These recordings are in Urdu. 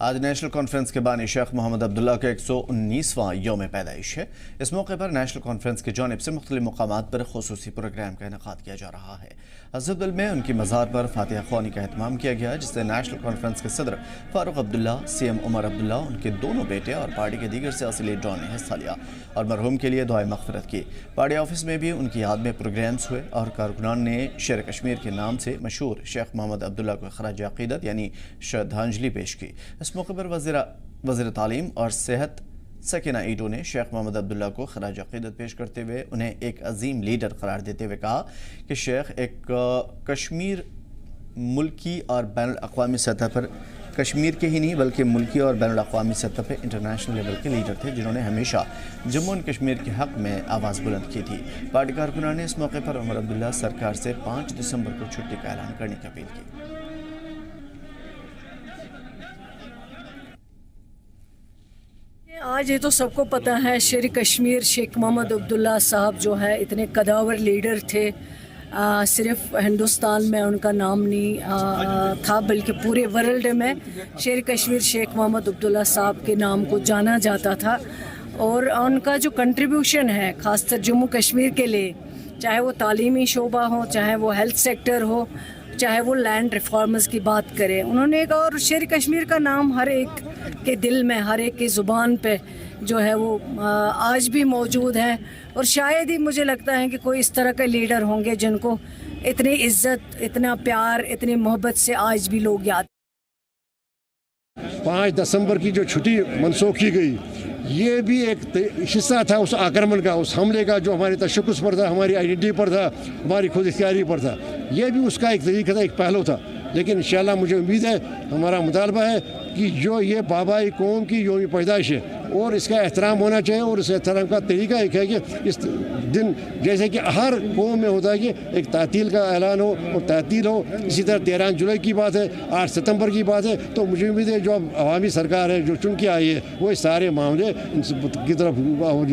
آج نیشنل کانفرنس کے بانی شیخ محمد عبداللہ کا 119واں یوم پیدائش ہے۔ اس موقع پر نیشنل کانفرنس کی جانب سے مختلف مقامات پر خصوصی پروگرام کا انعقاد کیا جا رہا ہے۔ حضرت میں ان کی مزار پر فاتحہ خوانی کا اہتمام کیا گیا، جس سے نیشنل کانفرنس کے صدر فاروق عبداللہ، سی ایم عمر عبداللہ، ان کے دونوں بیٹے اور پارٹی کے دیگر سیاسی لیڈروں نے حصہ لیا اور مرحوم کے لیے دعائے مغفرت کی۔ پارٹی آفس میں بھی ان کی یاد میں پروگرامز ہوئے اور کارکنان نے شیر کشمیر کے نام سے مشہور شیخ محمد عبداللہ کو خراج عقیدت یعنی شردھانجلی پیش کی۔ اس موقع پر وزیر تعلیم اور صحت سکینہ ایٹو نے شیخ محمد عبداللہ کو خراج عقیدت پیش کرتے ہوئے انہیں ایک عظیم لیڈر قرار دیتے ہوئے کہا کہ شیخ ایک کشمیر ملکی اور بین الاقوامی سطح پر کشمیر کے ہی نہیں بلکہ ملکی اور بین الاقوامی سطح پر انٹرنیشنل لیول کے لیڈر تھے، جنہوں نے ہمیشہ جموں اینڈ کشمیر کے حق میں آواز بلند کی تھی۔ پارٹی کارکنان نے اس موقع پر عمر عبداللہ سرکار سے 5 دسمبر کو چھٹی کا اعلان کرنے کی اپیل کی۔ آج یہ تو سب کو پتہ ہے، شیر کشمیر شیخ محمد عبداللہ صاحب جو ہے اتنے قداور لیڈر تھے، صرف ہندوستان میں ان کا نام نہیں تھا بلکہ پورے ورلڈ میں شیر کشمیر شیخ محمد عبداللہ صاحب کے نام کو جانا جاتا تھا، اور ان کا جو کنٹریبیوشن ہے خاص طر جموں کشمیر کے لیے، چاہے وہ تعلیمی شعبہ ہو، چاہے وہ ہیلتھ سیکٹر ہو، چاہے وہ لینڈ ریفارمز کی بات کریں، انہوں نے ایک اور شیر کشمیر کا نام ہر ایک کے دل میں، ہر ایک کی زبان پہ جو ہے وہ آج بھی موجود ہے، اور شاید ہی مجھے لگتا ہے کہ کوئی اس طرح کے لیڈر ہوں گے جن کو اتنی عزت، اتنا پیار، اتنی محبت سے آج بھی لوگ یاد۔ 5 دسمبر کی جو چھٹی منسوخ کی گئی، یہ بھی ایک حصہ تھا اس آکرمن کا، اس حملے کا جو ہمارے تشخص پر تھا، ہماری آئیڈینٹی پر تھا، ہماری خود اختیاری پر تھا۔ یہ بھی اس کا ایک طریقہ تھا، ایک پہلو تھا، لیکن انشاءاللہ مجھے امید ہے، ہمارا مطالبہ ہے کہ جو یہ بابائی قوم کی یوم پیدائش ہے اور اس کا احترام ہونا چاہیے، اور اس احترام کا طریقہ ایک ہے کہ اس دن جیسے کہ ہر قوم میں ہوتا ہے کہ ایک تعطیل کا اعلان ہو اور تعطیل ہو، اسی طرح 13 جولائی کی بات ہے، 8 ستمبر کی بات ہے، تو مجھے امید ہے جو اب عوامی سرکار ہے جو چن کے آئی ہے وہ اس سارے معاملے کی طرف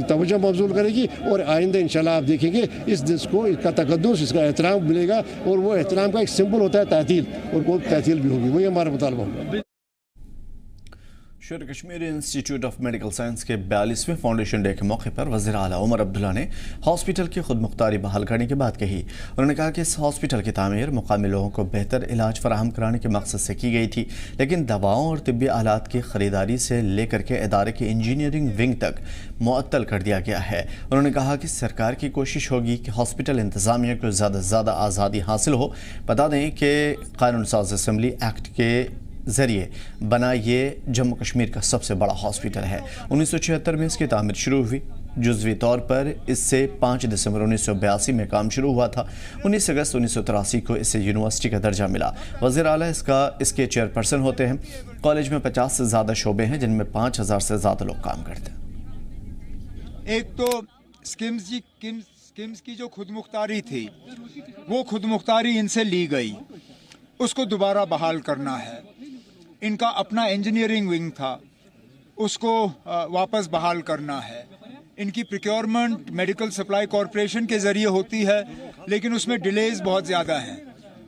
توجہ مبذول کرے گی، اور آئندہ انشاءاللہ آپ دیکھیں گے اس دن کو اس کا تقدس، اس کا احترام ملے گا، اور وہ احترام کا ایک سمبل ہوتا ہے تعطیل، اور کوئی تعطیل بھی ہوگی، وہی ہمارا مطالبہ ہوگا۔ شیر Kashmir institute of medical science کے 42ویں فاؤنڈیشن ڈے کے موقع پر وزیر اعلیٰ عمر عبداللہ نے ہاسپٹل کی خود مختاری بحال کرنے کی بات کہی۔ انہوں نے کہا کہ اس ہاسپٹل کی تعمیر مقامی لوگوں کو بہتر علاج فراہم کرانے کے مقصد سے کی گئی تھی، لیکن دواؤں اور طبی آلات کی خریداری سے لے کر کے ادارے کی انجینئرنگ ونگ تک معطل کر دیا گیا ہے۔ انہوں نے کہا کہ سرکار کی کوشش ہوگی کہ ہاسپٹل انتظامیہ کو زیادہ سے زیادہ آزادی حاصل ہو۔ بتا دیں کہ قانون ساز اسمبلی ایکٹ کے ذریعے بنا یہ جموں کشمیر کا سب سے بڑا ہاسپٹل ہے۔ 1976 میں اس کی تعمیر شروع ہوئی، جزوی طور پر اس سے 5 دسمبر 1982 میں کام شروع ہوا تھا۔ 19 اگست 1983 کو اسے یونیورسٹی کا درجہ ملا۔ وزیر اعلیٰ اس کے چیئرپرسن ہوتے ہیں۔ کالج میں 50 سے زیادہ شعبے ہیں، جن میں 5000 سے زیادہ لوگ کام کرتے ہیں۔ ایک تو سکمز کی جو خود مختاری تھی، وہ خود مختاری ان سے لی گئی، اس کو دوبارہ بحال کرنا ہے۔ ان کا اپنا انجینئرنگ ونگ تھا، اس کو واپس بحال کرنا ہے۔ ان کی پریکیورمنٹ میڈیکل سپلائی کارپوریشن کے ذریعے ہوتی ہے، لیکن اس میں ڈیلیز بہت زیادہ ہیں۔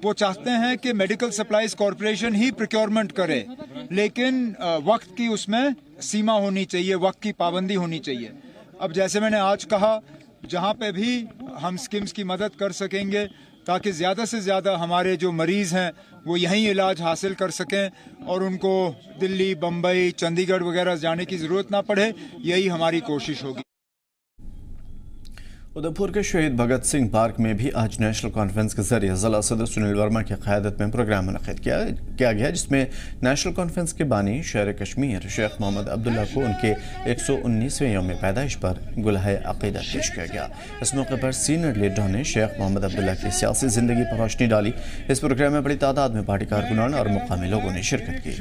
وہ چاہتے ہیں کہ میڈیکل سپلائیز کارپوریشن ہی پریکیورمنٹ کرے، لیکن وقت کی اس میں سیما ہونی چاہیے، وقت کی پابندی ہونی چاہیے۔ اب جیسے میں نے آج کہا، جہاں پہ بھی ہم سکمز کی مدد کر سکیں گے تاکہ زیادہ سے زیادہ ہمارے جو مریض ہیں وہ یہیں علاج حاصل کر سکیں اور ان کو دلی، بمبئی، چندی گڑھ وغیرہ جانے کی ضرورت نہ پڑے، یہی ہماری کوشش ہوگی۔ ادھر پور کے شہید بھگت سنگھ پارک میں بھی آج نیشنل کانفرنس کے ذریعے ضلع صدر سنیل ورما کی قیادت میں پروگرام منعقد کیا گیا، جس میں نیشنل کانفرنس کے بانی شیر کشمیر شیخ محمد عبداللہ کو ان کے 119ویں یوم پیدائش پر گلہائے عقیدت پیش کیا گیا۔ اس موقع پر سینئر لیڈروں نے شیخ محمد عبداللہ کی سیاسی زندگی پر روشنی ڈالی۔ اس پروگرام میں بڑی تعداد میں پارٹی کارکنان اور مقامی لوگوں نے شرکت کی۔